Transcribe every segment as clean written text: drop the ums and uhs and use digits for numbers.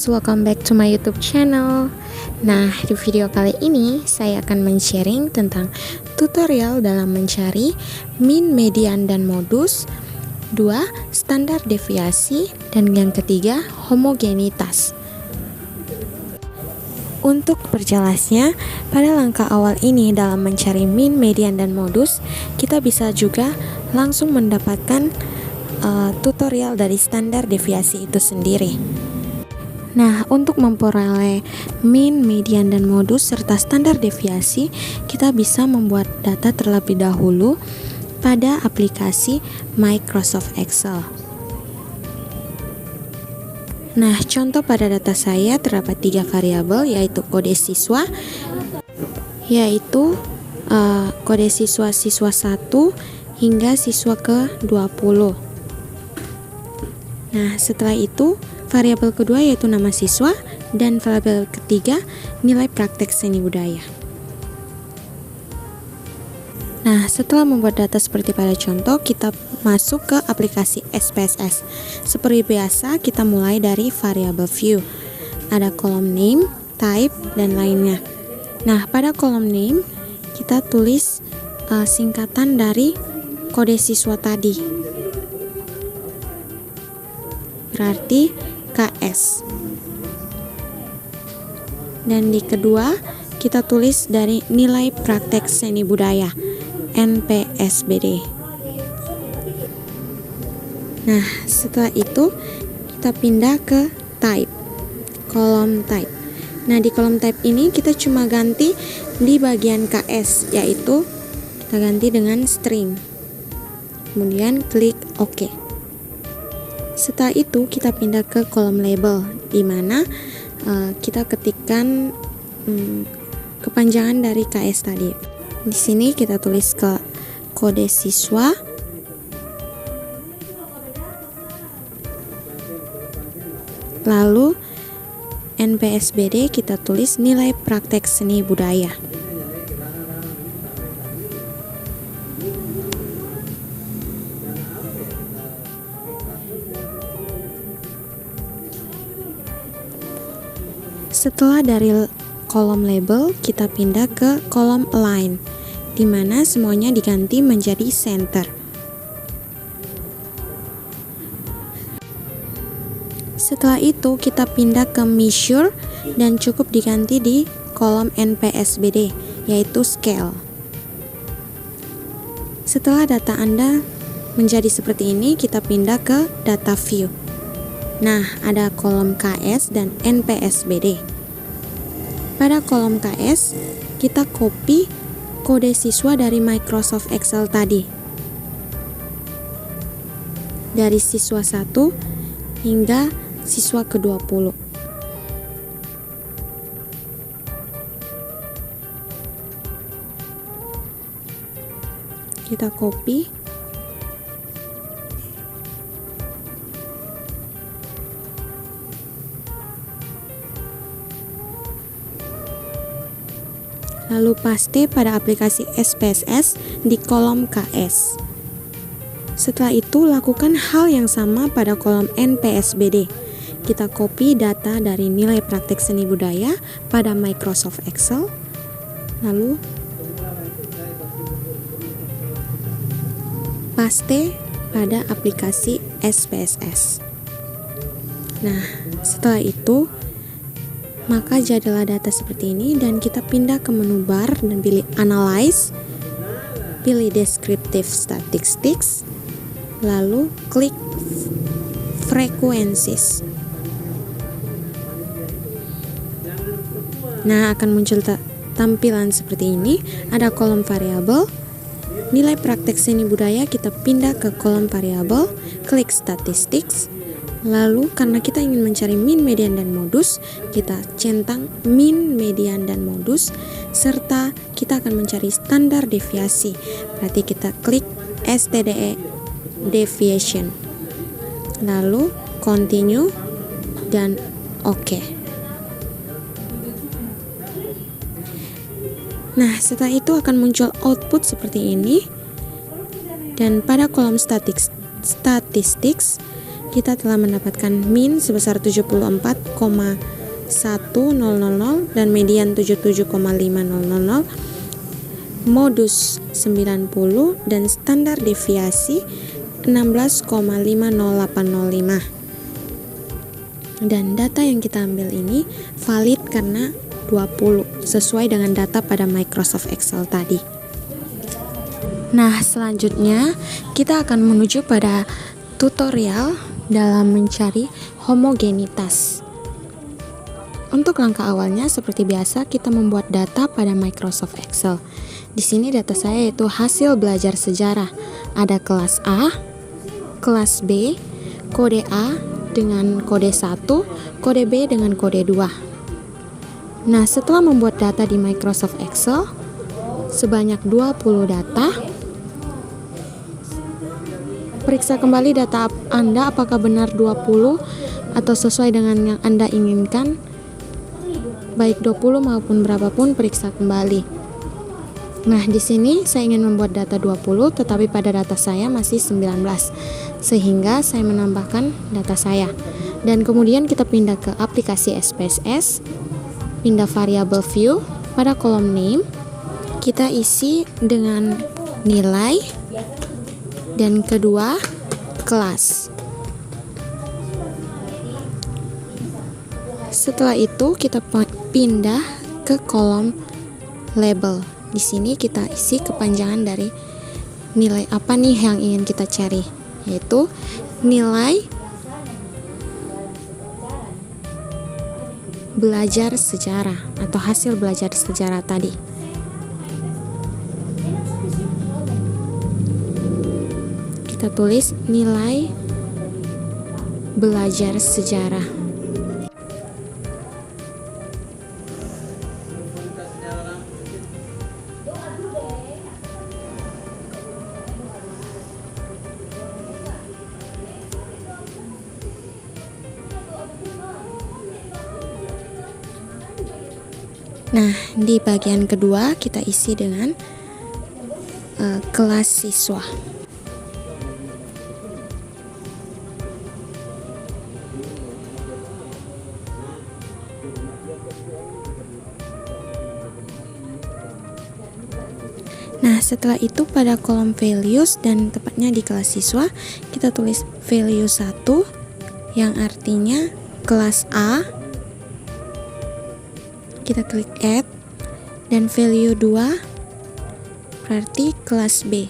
welcome back to my YouTube channel. Nah, di video kali ini saya akan men-sharing tentang tutorial dalam mencari mean, median, dan modus. 2. Standar deviasi. Dan yang ketiga, homogenitas. Untuk perjelasnya, pada langkah awal ini dalam mencari mean, median, dan modus, kita bisa juga langsung mendapatkan tutorial dari standar deviasi itu sendiri. Nah, untuk memperoleh mean, median, dan modus serta standar deviasi, kita bisa membuat data terlebih dahulu pada aplikasi Microsoft Excel. Nah, contoh pada data saya terdapat 3 variabel, yaitu kode siswa, yaitu kode siswa 1 hingga siswa ke-20. Nah, setelah itu variabel kedua yaitu nama siswa, dan variabel ketiga nilai praktek seni budaya. Nah, setelah membuat data seperti pada contoh, kita masuk ke aplikasi SPSS. Seperti biasa, kita mulai dari variabel view. Ada kolom name, type, dan lainnya. Nah, pada kolom name kita tulis singkatan dari kode siswa tadi. Berarti KS. Dan di kedua kita tulis dari nilai praktek seni budaya, NPSBD. Nah, setelah itu kita pindah ke type, kolom type. Nah, di kolom type ini kita cuma ganti di bagian KS, yaitu kita ganti dengan string. Kemudian klik OK. Setelah itu kita pindah ke kolom label, di mana kita ketikkan kepanjangan dari KS tadi. Di sini kita tulis ke kode siswa, lalu NPSBD kita tulis nilai praktek seni budaya. Setelah dari kolom label, kita pindah ke kolom align, di mana semuanya diganti menjadi center. Setelah itu, kita pindah ke measure dan cukup diganti di kolom NPSBD, yaitu scale. Setelah data Anda menjadi seperti ini, kita pindah ke data view. Nah, ada kolom KS dan NPSBD. Pada kolom KS, kita copy kode siswa dari Microsoft Excel tadi. Dari siswa 1 hingga siswa ke-20. Kita copy. Lalu paste pada aplikasi SPSS di kolom KS. Setelah itu, lakukan hal yang sama pada kolom NPSBD. Kita copy data dari nilai praktek seni budaya pada Microsoft Excel, lalu paste pada aplikasi SPSS. Nah, setelah itu maka jadilah data seperti ini, dan kita pindah ke menu bar dan pilih Analyze, pilih Descriptive Statistics, lalu klik Frequencies. Nah, akan muncul tampilan seperti ini. Ada kolom variabel, nilai praktek seni budaya, kita pindah ke kolom variabel, klik Statistics. Lalu karena kita ingin mencari mean, median, dan modus, kita centang mean, median, dan modus, serta kita akan mencari standar deviasi. Berarti kita klik STDE deviation, lalu continue dan OK. Nah, setelah itu akan muncul output seperti ini. Dan pada kolom statistics kita telah mendapatkan min sebesar 74,1000 dan median 77,5000, modus 90 dan standar deviasi 16,50805. Dan data yang kita ambil ini valid karena 20 sesuai dengan data pada Microsoft Excel tadi. Nah, selanjutnya kita akan menuju pada tutorial dalam mencari homogenitas. Untuk langkah awalnya seperti biasa kita membuat data pada Microsoft Excel. Di sini data saya yaitu hasil belajar sejarah. Ada kelas A, kelas B, kode A dengan kode 1, kode B dengan kode 2. Nah, setelah membuat data di Microsoft Excel sebanyak 20 data, periksa kembali data Anda apakah benar 20 atau sesuai dengan yang Anda inginkan. Baik 20 maupun berapapun, periksa kembali. Nah, di sini saya ingin membuat data 20, tetapi pada data saya masih 19. Sehingga saya menambahkan data saya. Dan kemudian kita pindah ke aplikasi SPSS, pindah variabel view, pada kolom name kita isi dengan nilai dan kedua kelas. Setelah itu kita pindah ke kolom label. Di sini kita isi kepanjangan dari nilai apa nih yang ingin kita cari, yaitu nilai belajar sejarah atau hasil belajar sejarah tadi. Kita tulis nilai belajar sejarah. Nah, di bagian kedua kita isi dengan kelas siswa. Nah, setelah itu pada kolom values dan tepatnya di kelas siswa, kita tulis value 1 yang artinya kelas A. Kita klik add, dan value 2 berarti kelas B.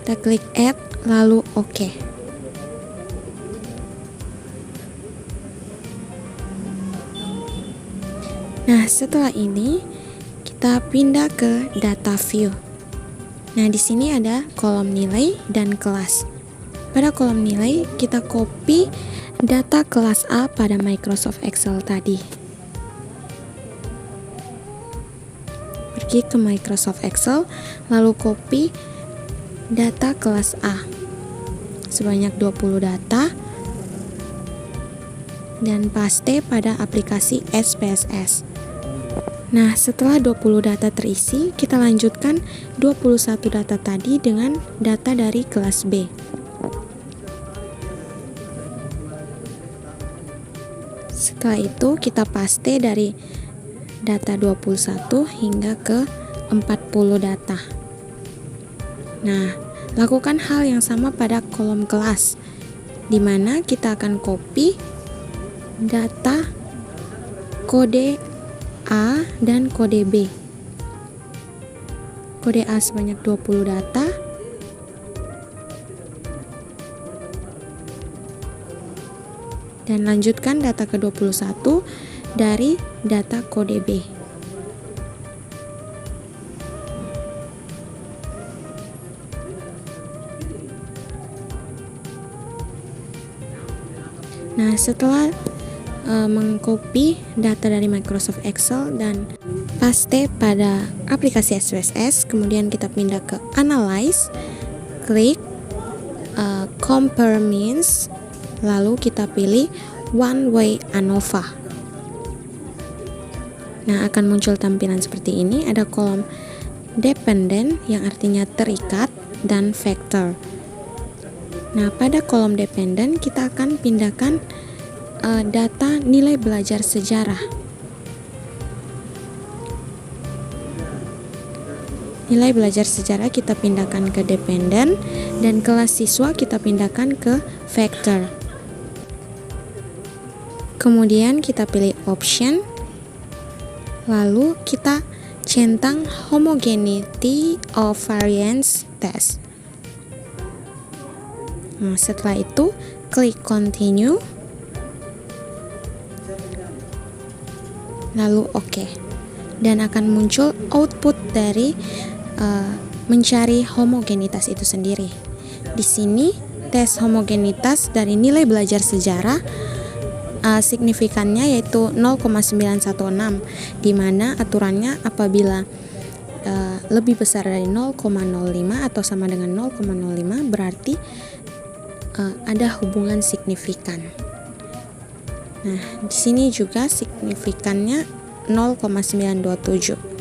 Kita klik add lalu OK. Nah, setelah ini kita pindah ke data view. Nah, di sini ada kolom nilai dan kelas. Pada kolom nilai kita copy data kelas A pada Microsoft Excel tadi. Pergi ke Microsoft Excel, lalu copy data kelas A sebanyak 20 data dan paste pada aplikasi SPSS. Nah, setelah 20 data terisi, kita lanjutkan 21 data tadi dengan data dari kelas B. Setelah itu kita paste dari data 21 hingga ke 40 data. Nah, lakukan hal yang sama pada kolom kelas, di mana kita akan copy data kode A dan kode B. Kode A sebanyak 20 data dan lanjutkan data ke-21 dari data kode B. Nah, setelah mengcopy data dari Microsoft Excel dan paste pada aplikasi SPSS, kemudian kita pindah ke Analyze, klik Compare Means, lalu kita pilih One Way ANOVA. Nah, akan muncul tampilan seperti ini. Ada kolom Dependent yang artinya terikat dan Factor. Nah, pada kolom dependen kita akan pindahkan data nilai belajar sejarah. Nilai belajar sejarah kita pindahkan ke dependen dan kelas siswa kita pindahkan ke vector. Kemudian kita pilih option, lalu kita centang homogeneity of variance test. Nah, setelah itu klik continue, lalu OK, dan akan muncul output dari mencari homogenitas itu sendiri. Di sini tes homogenitas dari nilai belajar sejarah signifikannya yaitu 0,916, di mana aturannya apabila lebih besar dari 0,05 atau sama dengan 0,05 berarti ada hubungan signifikan. Nah, di sini juga signifikannya 0,927.